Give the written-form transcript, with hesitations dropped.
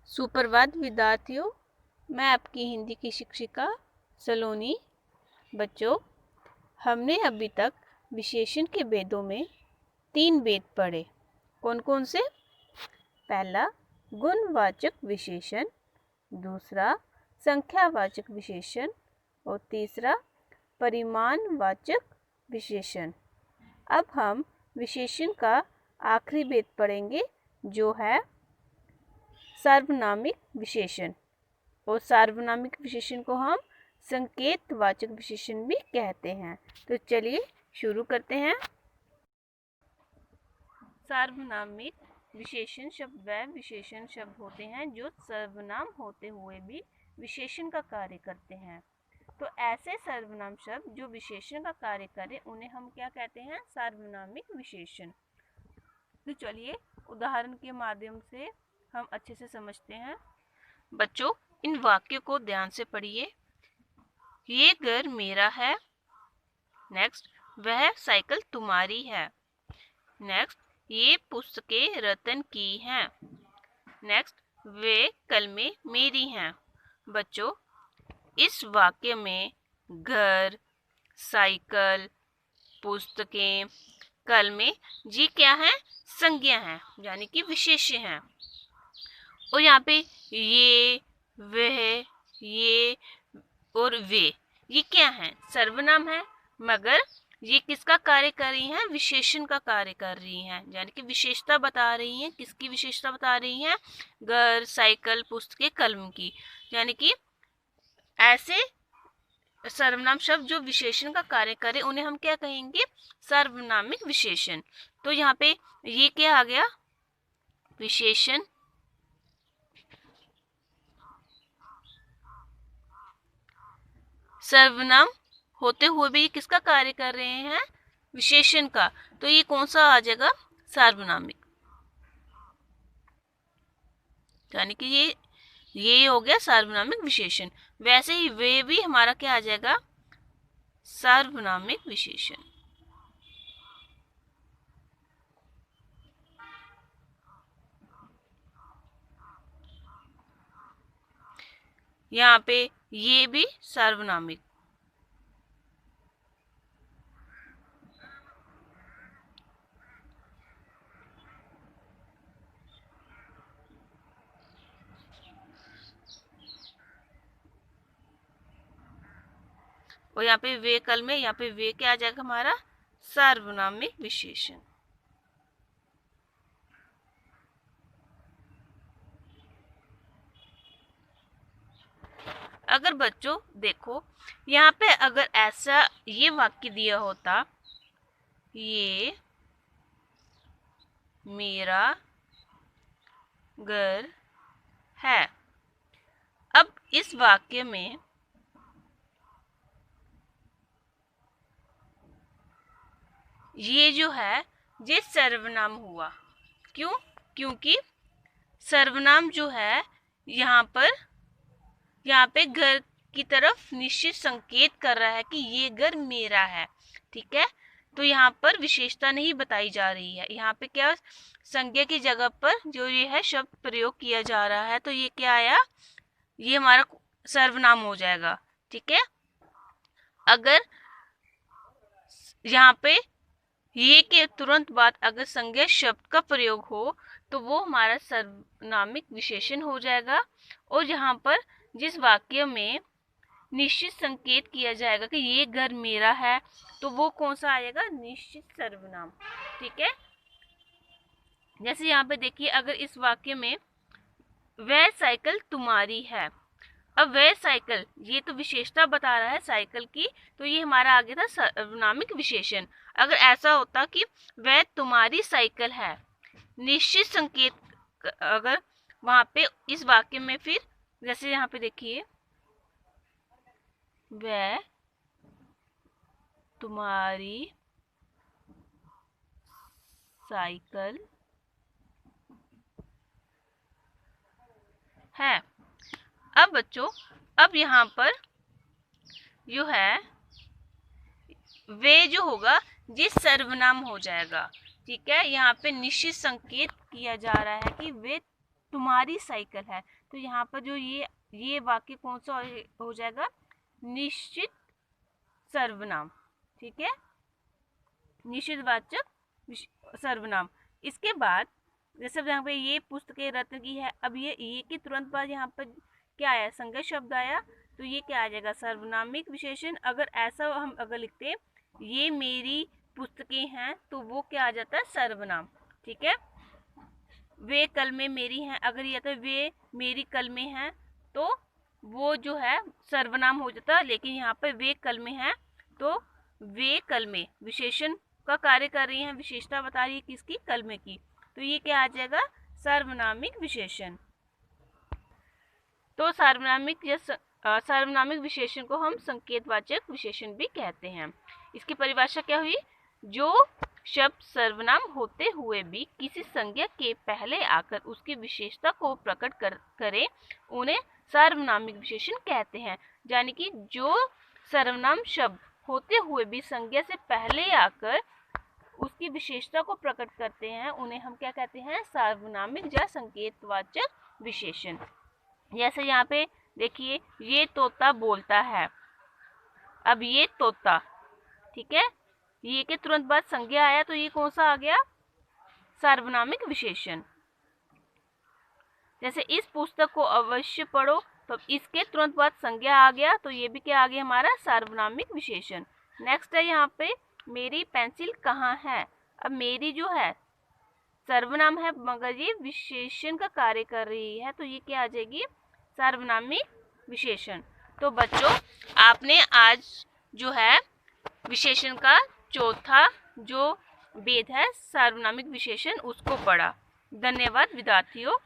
सुप्रभात विद्यार्थियों, मैं आपकी हिंदी की शिक्षिका सलोनी। बच्चों, हमने अभी तक विशेषण के भेदों में 3 भेद पढ़े। कौन कौन से? पहला गुणवाचक विशेषण, दूसरा संख्यावाचक विशेषण और तीसरा परिमाणवाचक विशेषण। अब हम विशेषण का आखिरी भेद पढ़ेंगे जो है सार्वनामिक विशेषण, और सार्वनामिक विशेषण को हम संकेतवाचक विशेषण भी कहते हैं। तो चलिए शुरू करते हैं। सार्वनामिक विशेषण शब्द वह विशेषण शब्द होते हैं जो सर्वनाम होते हुए भी विशेषण का कार्य करते हैं। तो ऐसे सर्वनाम शब्द जो विशेषण का कार्य करें उन्हें हम क्या कहते हैं? सार्वनामिक विशेषण। तो चलिए उदाहरण के माध्यम से हम अच्छे से समझते हैं। बच्चों, इन वाक्यों को ध्यान से पढ़िए। ये घर मेरा है। नेक्स्ट, वह साइकिल तुम्हारी है। नेक्स्ट, ये पुस्तकें रतन की हैं। नेक्स्ट, वे कलमें मेरी हैं। बच्चों, इस वाक्य में घर, साइकिल, पुस्तकें, कलमें जी क्या है? संज्ञा है, यानी कि विशेष्य हैं। और यहाँ पे ये, वह, ये और वे, ये क्या है? सर्वनाम है, मगर ये किसका कार्य कर रही हैं? विशेषण का कार्य कर रही हैं, यानी कि विशेषता बता रही हैं। किसकी विशेषता बता रही हैं? घर, साइकिल, पुस्तकें, कलम की। यानी कि ऐसे सर्वनाम शब्द जो विशेषण का कार्य करे उन्हें हम क्या कहेंगे? सार्वनामिक विशेषण। तो यहाँ पे ये क्या आ गया? विशेषण। सर्वनाम होते हुए भी किसका कार्य कर रहे हैं? विशेषण का। तो ये कौन सा आ जाएगा? सार्वनामिक। यानी कि ये हो गया सार्वनामिक विशेषण। वैसे ही वे भी हमारा क्या आ जाएगा? सार्वनामिक विशेषण। यहाँ पे ये भी सार्वनामिक। और यहाँ पे वे कल में, यहाँ पे वे क्या आ जाएगा हमारा? सार्वनामिक विशेषण। अगर बच्चों देखो, यहाँ पे अगर ऐसा ये वाक्य दिया होता, ये मेरा घर है। अब इस वाक्य में ये जो है ये सर्वनाम हुआ। क्यों? क्योंकि सर्वनाम जो है यहाँ पे घर की तरफ निश्चित संकेत कर रहा है कि ये घर मेरा है। ठीक है, तो यहाँ पर विशेषता नहीं बताई जा रही है। यहाँ पे क्या संज्ञा की जगह पर जो ये है शब्द प्रयोग किया जा रहा है, तो ये क्या आया? ये हमारा सर्वनाम हो जाएगा। ठीक है, अगर यहाँ पे ये के तुरंत बाद अगर संज्ञा शब्द का प्रयोग हो तो वो हमारा सर्वनामिक विशेषण हो जाएगा। और यहाँ पर जिस वाक्य में निश्चित संकेत किया जाएगा कि ये घर मेरा है, तो वो कौन सा आएगा? निश्चित सर्वनाम। ठीक है, जैसे यहाँ पे देखिए, अगर इस वाक्य में वह साइकिल तुम्हारी है, अब वह साइकिल ये तो विशेषता बता रहा है साइकिल की, तो ये हमारा आगे था सर्वनामिक विशेषण। अगर ऐसा होता कि वह तुम्हारी साइकिल है, निश्चित संकेत अगर वहां पे इस वाक्य में, फिर जैसे यहाँ पे देखिए, वह तुम्हारी साइकिल है। अब बच्चों, अब यहाँ पर जो है वे जो होगा ये सर्वनाम हो जाएगा। ठीक है, यहाँ पे निश्चित संकेत किया जा रहा है कि वे तुम्हारी साइकिल है। तो यहाँ पर जो ये वाक्य कौन सा हो जाएगा, निश्चित सर्वनाम, ठीक है, निश्चितवाचक सर्वनाम। इसके बाद जैसे यहाँ पे ये पुस्तकें रत्न की है, अब ये के तुरंत बाद यहाँ पर क्या आया, संज्ञा शब्द आया, तो ये क्या आ जाएगा, सर्वनामिक विशेषण। अगर ऐसा हम अगर लिखते ये मेरी पुस्तकें हैं, तो वो क्या आ जाता है, सर्वनाम, ठीक है। वे कलमें मेरी हैं, अगर ये आता है वे मेरी कलमें हैं, तो वो जो है सर्वनाम हो जाता है। लेकिन यहाँ पर वे कलमें हैं, तो वे कलमें विशेषण का कार्य कर रही हैं, विशेषता बता रही है किसकी, कलमे की, तो ये क्या आ जाएगा, सार्वनामिक विशेषण। तो सार्वनामिक विशेषण को हम संकेतवाचक विशेषण भी कहते हैं। इसकी परिभाषा क्या हुई, जो शब्द सर्वनाम होते हुए भी किसी संज्ञा के पहले आकर उसकी विशेषता को प्रकट करे, उन्हें सार्वनामिक विशेषण कहते हैं। यानी कि जो सर्वनाम शब्द होते हुए भी संज्ञा से पहले आकर उसकी विशेषता को प्रकट करते हैं, उन्हें हम क्या कहते हैं, सार्वनामिक या संकेतवाचक विशेषण। जैसे यहाँ पे देखिए, ये तोता बोलता है, अब ये तोता, ठीक है, ये के तुरंत बाद संज्ञा आया, तो ये कौन सा आ गया, सार्वनामिक विशेषण। जैसे इस पुस्तक को अवश्य पढ़ो, तो इसके तुरंत बाद संज्ञा आ गया, तो ये भी क्या आ गया हमारा, सार्वनामिक विशेषण। नेक्स्ट है यहाँ पे, मेरी पेंसिल कहाँ है। अब मेरी जो है सर्वनाम है, मगर ये विशेषण का कार्य कर रही है, तो ये क्या आ जाएगी, सार्वनामिक विशेषण। तो बच्चों, आपने आज जो है विशेषण का चौथा जो भेद है, सार्वनामिक विशेषण, उसको पढ़ा। धन्यवाद विद्यार्थियों।